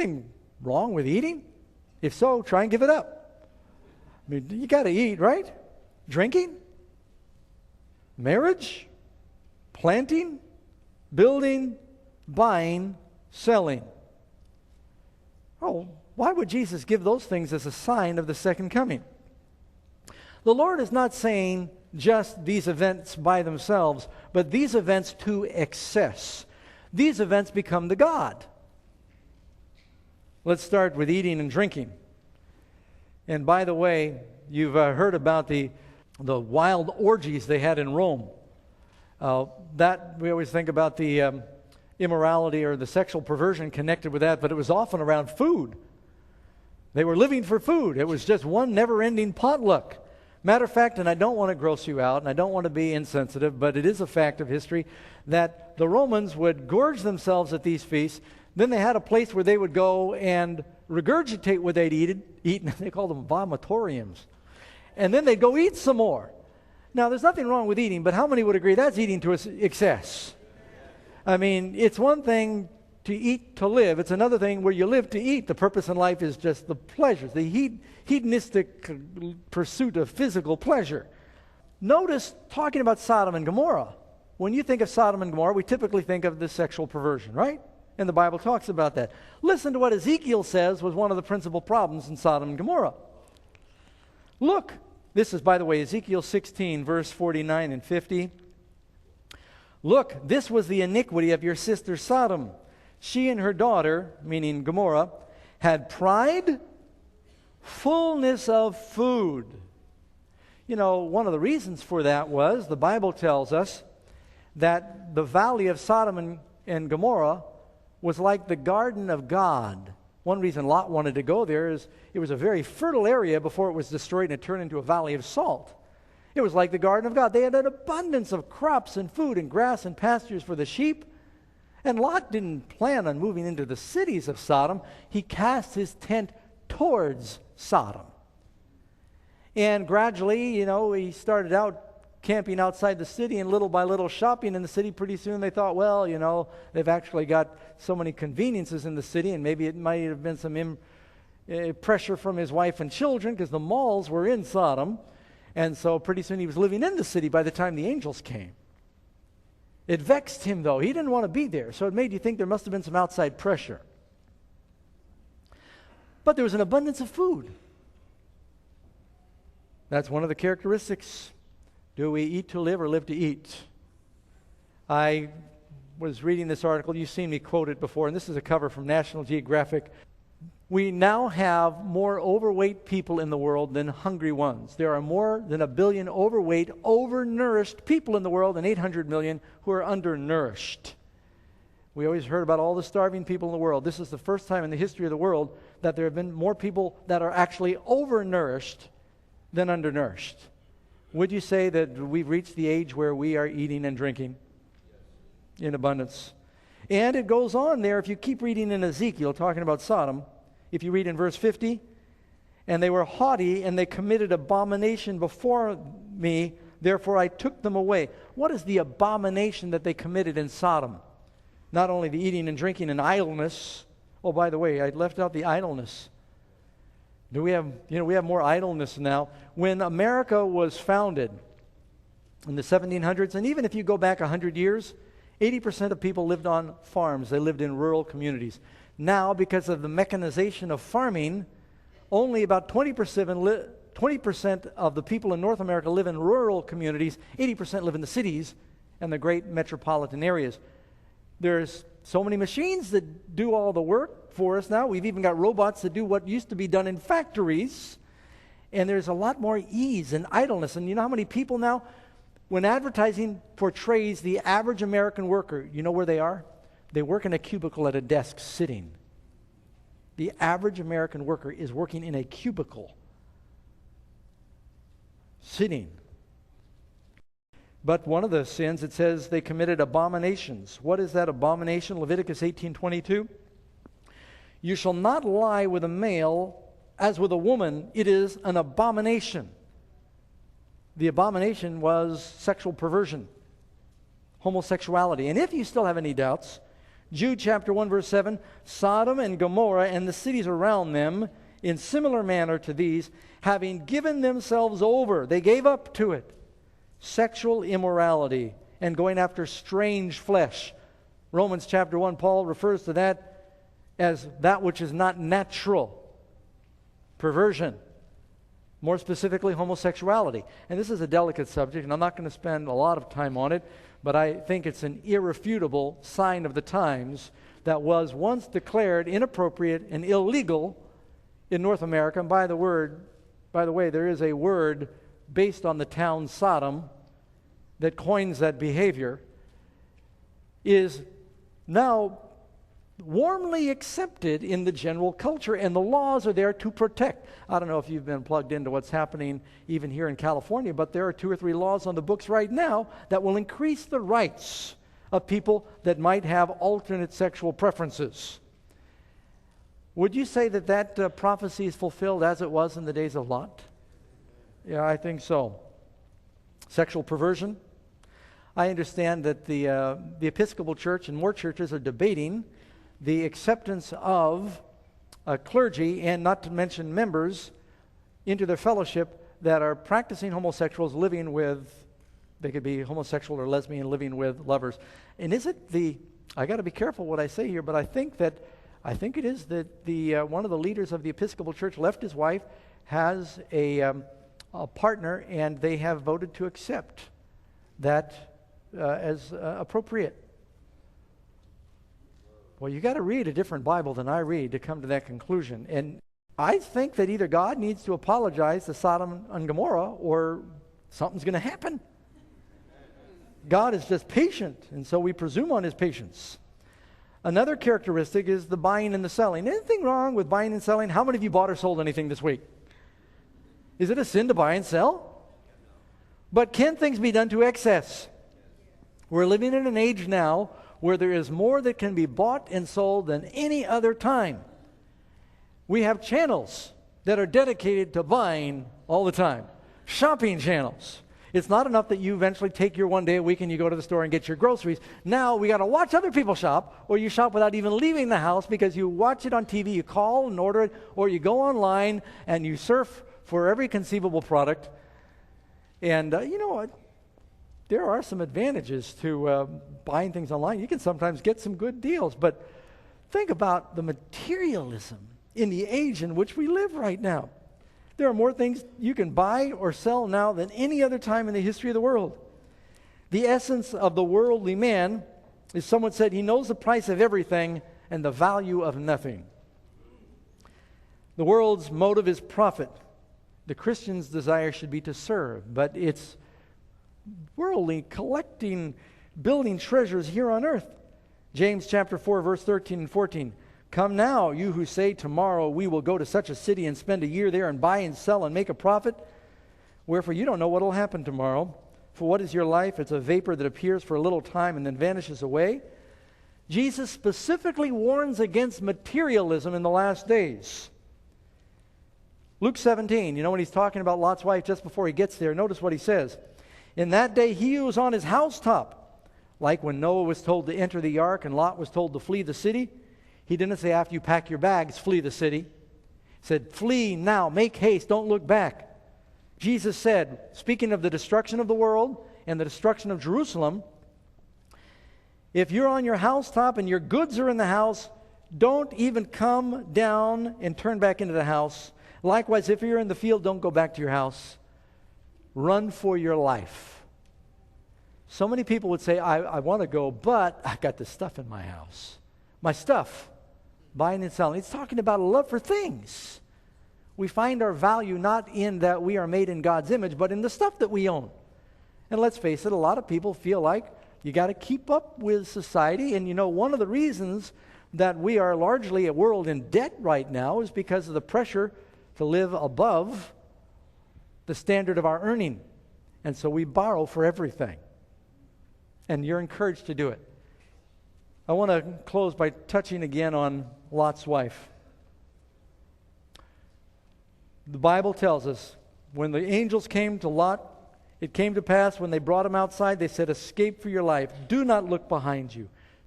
anything wrong with eating? If so, try and give it up. I mean, you got to eat, right? Drinking, marriage, planting, building, buying, selling. Oh, why would Jesus give those things as a sign of the second coming? The Lord is not saying just these events by themselves, but these events to excess. These events become the God. Let's start with eating and drinking. And by the way, you've heard about the wild orgies they had in Rome. That we always think about the immorality or the sexual perversion connected with that, but it was often around food. They were living for food. It was just one never-ending potluck. Matter of fact, and I don't want to gross you out, and I don't want to be insensitive, but it is a fact of history that the Romans would gorge themselves at these feasts. Then they had a place where they would go and regurgitate what they'd eaten. They called them vomitoriums. And then they'd go eat some more. Now, there's nothing wrong with eating, but how many would agree that's eating to excess? I mean, it's one thing to eat to live. It's another thing where you live to eat. The purpose in life is just the pleasures, the hedonistic pursuit of physical pleasure. Notice, talking about Sodom and Gomorrah, when you think of Sodom and Gomorrah, we typically think of the sexual perversion, right? And the Bible talks about that. Listen to what Ezekiel says was one of the principal problems in Sodom and Gomorrah. Look, this is, by the way, Ezekiel 16, verse 49 and 50. Look, this was the iniquity of your sister Sodom. She and her daughter, meaning Gomorrah, had pride, fullness of food. You know, one of the reasons for that was, the Bible tells us, that the valley of Sodom and Gomorrah was like the garden of God. One reason Lot wanted to go there is it was a very fertile area before it was destroyed and it turned into a valley of salt. It was like the garden of God. They had an abundance of crops and food and grass and pastures for the sheep. And Lot didn't plan on moving into the cities of Sodom. He cast his tent towards Sodom. And gradually, you know, he started out camping outside the city and little by little shopping in the city. Pretty soon they thought, well, you know, they've actually got so many conveniences in the city, and maybe it might have been some pressure from his wife and children because the malls were in Sodom. And so pretty soon he was living in the city by the time the angels came. It vexed him, though. He didn't want to be there, so it made you think there must have been some outside pressure. But there was an abundance of food. That's one of the characteristics. Do we eat to live or live to eat? I was reading this article. You've seen me quote it before, and this is a cover from National Geographic. We now have more overweight people in the world than hungry ones. There are more than 1 billion overweight, overnourished people in the world and 800 million who are undernourished. We always heard about all the starving people in the world. This is the first time in the history of the world that there have been more people that are actually overnourished than undernourished. Would you say that we've reached the age where we are eating and drinking in abundance? And it goes on there, if you keep reading in Ezekiel, talking about Sodom, if you read in verse 50, and they were haughty, and they committed abomination before me, therefore I took them away. What is the abomination that they committed in Sodom? Not only the eating and drinking and idleness. Oh, by the way, I left out the idleness. We have more idleness now. When America was founded in the 1700s, and even if you go back 100 years, 80% of people lived on farms. They lived in rural communities. Now, because of the mechanization of farming, only about 20% of the people in North America live in rural communities. 80% live in the cities and the great metropolitan areas. There's so many machines that do all the work for us now. We've even got robots that do what used to be done in factories. And there's a lot more ease and idleness. And you know how many people now, when advertising portrays the average American worker, you know where they are? They work in a cubicle at a desk sitting. The average American worker is working in a cubicle, sitting. But one of the sins, it says they committed abominations. What is that abomination? Leviticus 18:22. You shall not lie with a male as with a woman. It is an abomination. The abomination was sexual perversion, homosexuality. And if you still have any doubts, Jude chapter 1 verse 7, Sodom and Gomorrah and the cities around them, in similar manner to these, having given themselves over, they gave up to it, sexual immorality and going after strange flesh. Romans chapter 1, Paul refers to that as that which is not natural. Perversion. More specifically, homosexuality. And this is a delicate subject, and I'm not going to spend a lot of time on it, but I think it's an irrefutable sign of the times that was once declared inappropriate and illegal in North America. And by the way, there is a word based on the town Sodom that coins that behavior, is now warmly accepted in the general culture, and the laws are there to protect. I don't know if you've been plugged into what's happening even here in California, but there are 2 or 3 laws on the books right now that will increase the rights of people that might have alternate sexual preferences. Would you say that that prophecy is fulfilled as it was in the days of Lot? Yeah, I think so. Sexual perversion. I understand that the Episcopal Church and more churches are debating the acceptance of clergy, and not to mention members, into their fellowship that are practicing homosexuals living with, they could be homosexual or lesbian living with lovers. And is it I got to be careful what I say here, but I think it is that one of the leaders of the Episcopal Church left his wife, has a partner, and they have voted to accept that as appropriate. Well, you got to read a different Bible than I read to come to that conclusion. And I think that either God needs to apologize to Sodom and Gomorrah, or something's going to happen. God is just patient, and so we presume on his patience. Another characteristic is the buying and the selling. Anything wrong with buying and selling? How many of you bought or sold anything this week? Is it a sin to buy and sell? But can things be done to excess? We're living in an age now where there is more that can be bought and sold than any other time. We have channels that are dedicated to buying all the time. Shopping channels. It's not enough that you eventually take your one day a week and you go to the store and get your groceries. Now we got to watch other people shop, or you shop without even leaving the house because you watch it on TV, you call and order it, or you go online and you surf for every conceivable product. And you know what? There are some advantages to buying things online. You can sometimes get some good deals, but think about the materialism in the age in which we live right now. There are more things you can buy or sell now than any other time in the history of the world. The essence of the worldly man is, someone said, he knows the price of everything and the value of nothing. The world's motive is profit. The Christian's desire should be to serve, but it's worldly, collecting, building treasures here on earth. James chapter 4, verse 13 and 14. Come now, you who say, tomorrow we will go to such a city and spend a year there and buy and sell and make a profit. Wherefore you don't know what will happen tomorrow. For what is your life? It's a vapor that appears for a little time and then vanishes away. Jesus specifically warns against materialism in the last days. Luke 17, when he's talking about Lot's wife just before he gets there, notice what he says. In that day he who was on his housetop, like when Noah was told to enter the ark and Lot was told to flee the city, he didn't say after you pack your bags, flee the city. He said, flee now, make haste, don't look back. Jesus said, speaking of the destruction of the world and the destruction of Jerusalem, if you're on your housetop and your goods are in the house, don't even come down and turn back into the house. Likewise, if you're in the field, don't go back to your house. Run for your life. So many people would say, I want to go, but I got this stuff in my house. My stuff, buying and selling. It's talking about a love for things. We find our value not in that we are made in God's image, but in the stuff that we own. And let's face it, a lot of people feel like you got to keep up with society. And one of the reasons that we are largely a world in debt right now is because of the pressure to live above the standard of our earning. And so we borrow for everything. And you're encouraged to do it. I want to close by touching again on Lot's wife. The Bible tells us when the angels came to Lot, it came to pass when they brought him outside, they said, escape for your life. Do not look behind you.